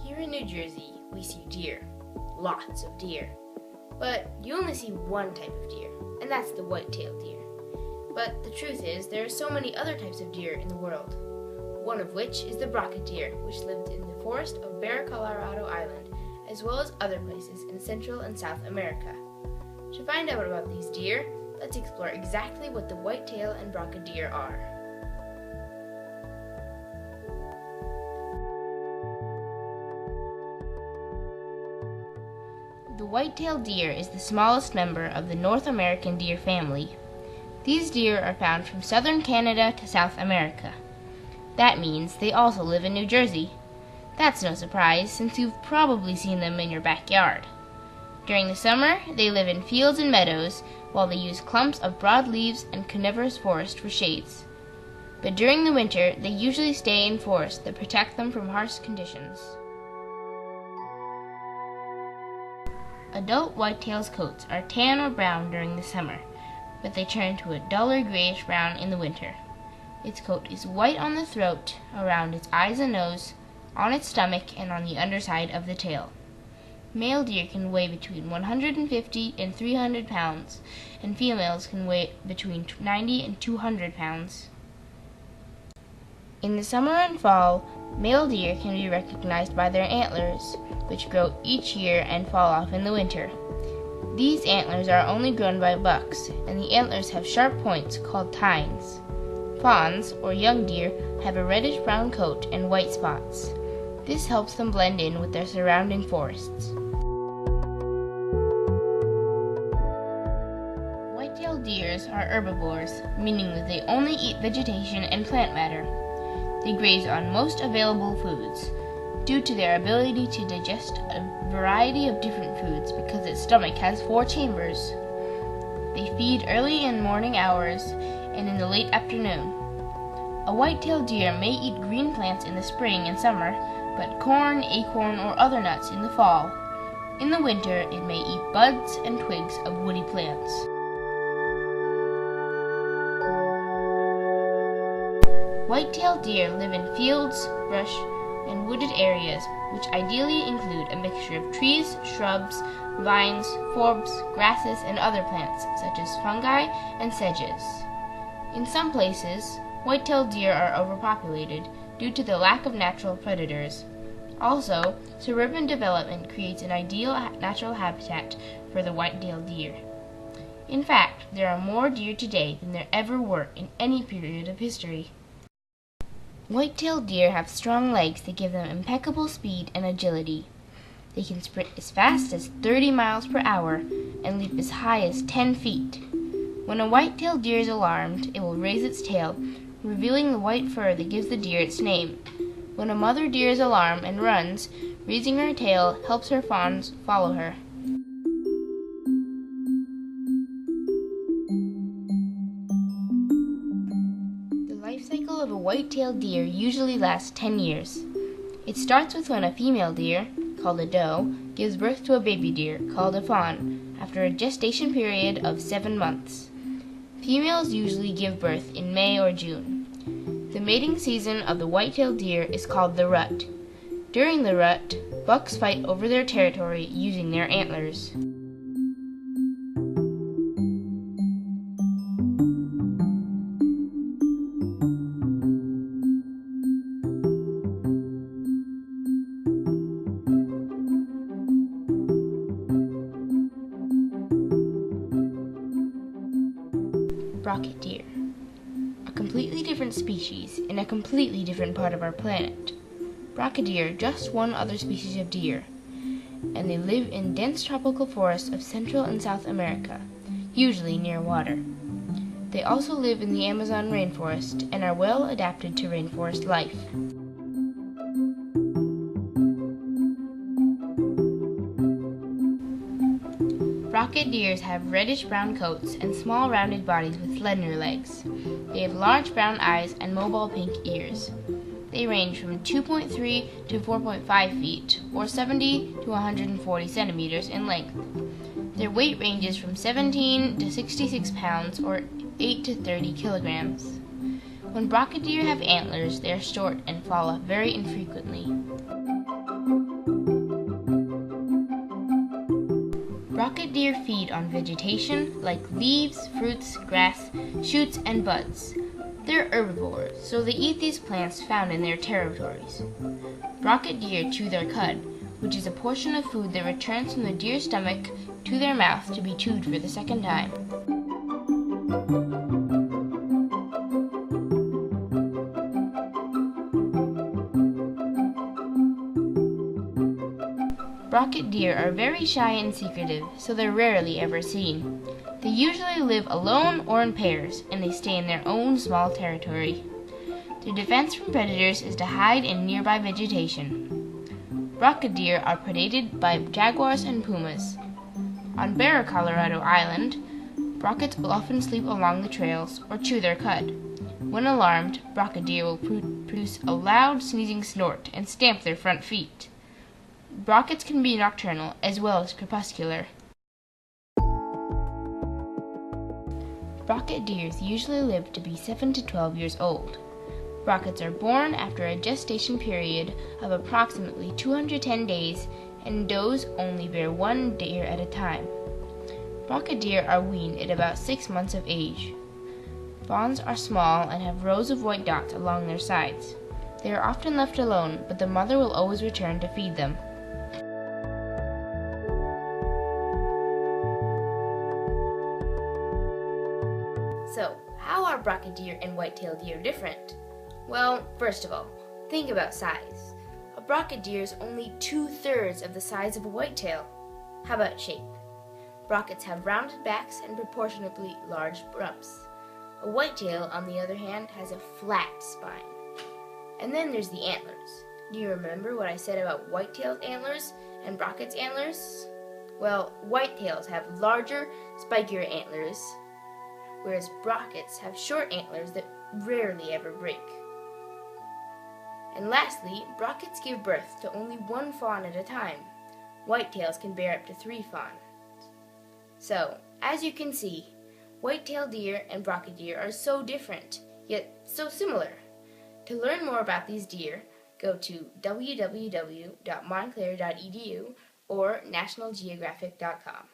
Here in New Jersey, we see deer, lots of deer. But you only see one type of deer, and that's the white-tailed deer. But the truth is, there are so many other types of deer in the world. One of which is the Brocket deer, which lived in the forest of Bare Colorado Island, as well as other places in Central and South America. To find out about these deer, let's explore exactly what the white-tail and Brocket deer are. The white-tailed deer is the smallest member of the North American deer family. These deer are found from southern Canada to South America. That means they also live in New Jersey. That's no surprise, since you've probably seen them in your backyard. During the summer, they live in fields and meadows, while they use clumps of broad leaves and coniferous forest for shades. But during the winter, they usually stay in forests that protect them from harsh conditions. Adult whitetails' coats are tan or brown during the summer, but they turn to a duller grayish-brown in the winter. Its coat is white on the throat, around its eyes and nose, on its stomach, and on the underside of the tail. Male deer can weigh between 150 and 300 pounds, and females can weigh between 90 and 200 pounds. In the summer and fall, male deer can be recognized by their antlers, which grow each year and fall off in the winter. These antlers are only grown by bucks, and the antlers have sharp points called tines. Fawns, or young deer, have a reddish-brown coat and white spots. This helps them blend in with their surrounding forests. White-tailed deers are herbivores, meaning that they only eat vegetation and plant matter. They graze on most available foods, due to their ability to digest a variety of different foods because its stomach has 4 chambers. They feed early in morning hours and in the late afternoon. A white-tailed deer may eat green plants in the spring and summer, but corn, acorn, or other nuts in the fall. In the winter, it may eat buds and twigs of woody plants. White-tailed deer live in fields, brush, and wooded areas, which ideally include a mixture of trees, shrubs, vines, forbs, grasses, and other plants, such as fungi and sedges. In some places, white-tailed deer are overpopulated due to the lack of natural predators. Also, suburban development creates an ideal natural habitat for the white-tailed deer. In fact, there are more deer today than there ever were in any period of history. White-tailed deer have strong legs that give them impeccable speed and agility. They can sprint as fast as 30 miles per hour and leap as high as 10 feet. When a white-tailed deer is alarmed, it will raise its tail, revealing the white fur that gives the deer its name. When a mother deer is alarmed and runs, raising her tail helps her fawns follow her. The life cycle of a white-tailed deer usually lasts 10 years. It starts with when a female deer, called a doe, gives birth to a baby deer, called a fawn, after a gestation period of 7 months. Females usually give birth in May or June. The mating season of the white-tailed deer is called the rut. During the rut, bucks fight over their territory using their antlers. Brocket deer, a completely different species in a completely different part of our planet. Brocket deer are just one other species of deer, and they live in dense tropical forests of Central and South America, usually near water. They also live in the Amazon rainforest and are well adapted to rainforest life. Brocket deer have reddish-brown coats and small rounded bodies with slender legs. They have large brown eyes and mobile pink ears. They range from 2.3 to 4.5 feet, or 70 to 140 centimeters in length. Their weight ranges from 17 to 66 pounds, or 8 to 30 kilograms. When Brocket deer have antlers, they are short and fall off very infrequently. Brocket deer feed on vegetation like leaves, fruits, grass, shoots, and buds. They're herbivores, so they eat these plants found in their territories. Brocket deer chew their cud, which is a portion of food that returns from the deer's stomach to their mouth to be chewed for the second time. Brocket deer are very shy and secretive, so they're rarely ever seen. They usually live alone or in pairs, and they stay in their own small territory. Their defense from predators is to hide in nearby vegetation. Brocket deer are predated by jaguars and pumas. On Barra, Colorado Island, brockets will often sleep along the trails or chew their cud. When alarmed, brocket deer will produce a loud sneezing snort and stamp their front feet. Brockets can be nocturnal as well as crepuscular. Brocket deers usually live to be 7 to 12 years old. Brockets are born after a gestation period of approximately 210 days, and does only bear one deer at a time. Brocket deer are weaned at about 6 months of age. Fawns are small and have rows of white dots along their sides. They are often left alone, but the mother will always return to feed them. So, how are brocket deer and white-tailed deer different? Well, first of all, think about size. A brocket deer is only 2/3 of the size of a whitetail. How about shape? Brockets have rounded backs and proportionately large rumps. A whitetail, on the other hand, has a flat spine. And then there's the antlers. Do you remember what I said about whitetail's antlers and brocket's antlers? Well, whitetails have larger, spikier antlers, whereas brockets have short antlers that rarely ever break. And lastly, brockets give birth to only one fawn at a time. Whitetails can bear up to 3 fawns. So, as you can see, white-tailed deer and brocket deer are so different, yet so similar. To learn more about these deer, go to www.montclair.edu or nationalgeographic.com.